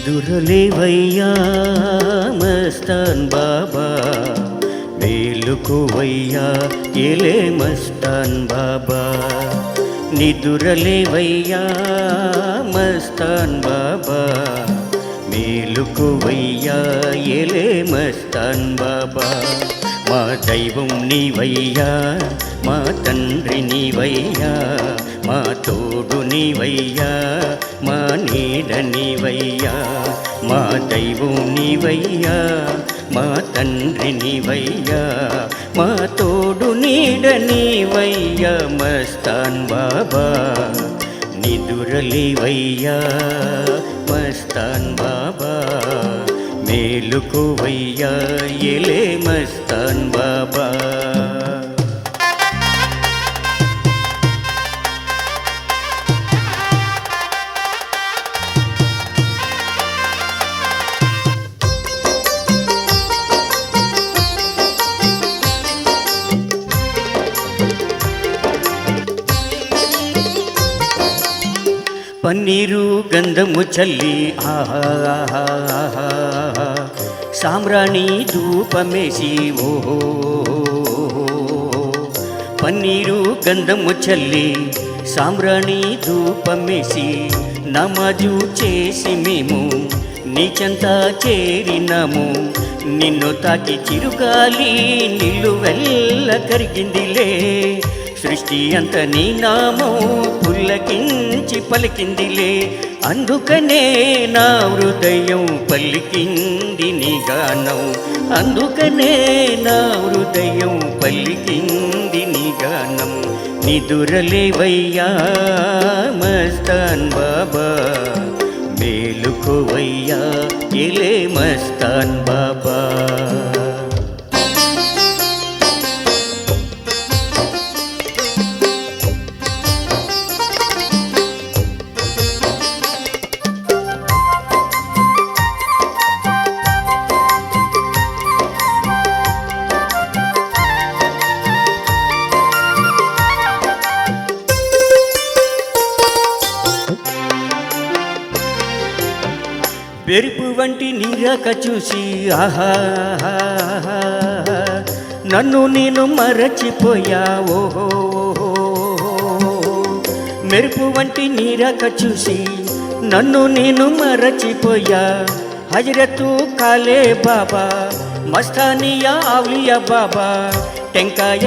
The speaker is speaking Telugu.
నిదురలేవయ్యా మస్తాన్ బాబా, మేలుకోవయ్యా ఎలే మస్తాన్ బాబా. నిదురలేవయ్యా మస్తాన్ బాబా, మేలుకోవయ్యా ఎలే మస్తాన్ బాబా. మా దైవం నీవయ్యా, మా తండ్రి నీవయ్యా, మా తోడు నీవయ్యా, మా నీడ నీవయ్యా. మా దైవం నీవయ్యా, మా తండ్రి నీవయ్యా, మా తోడు నీడ నీవయ్యా మస్తాన్ బాబా. నిదురలేవయ్యా మస్తాన్ బాబా, మేలుకోవయ్యా ఎలే మస్తాన్ బాబా. పన్నీరు గంధము చల్లి సామ్రాణి ధూపమేసి ఓహో, పన్నీరు గంధము చల్లి సామ్రాణి ధూపమేసి నమాజు చేసి మేము నీచెంత చేరినాము. నిన్ను తాకి చిరుగాలి నిలువెల్ల కరిగిందిలే, సృష్టి అంత నీ నామం పుల్లకించి పలికిందిలే. అందుకనే నా హృదయం పలికింది నీ గానం, అందుకనే నా హృదయం పలికింది నీ గానం. నిదురలేవయ్యా మస్తాన్ బాబా, మేలుకోవయ్యా ఎలే మస్తాన్ బాబా. మెరుపు వంటి నీరాక చూసి ఆహా, నన్ను నేను మరచిపోయా ఓహో. మెరుపు వంటి నీరాక చూసి నన్ను నేను మరచిపోయా. హజరతు కాలే బాబా, మస్తానియా ఆవ్లియా బాబా, టెంకాయ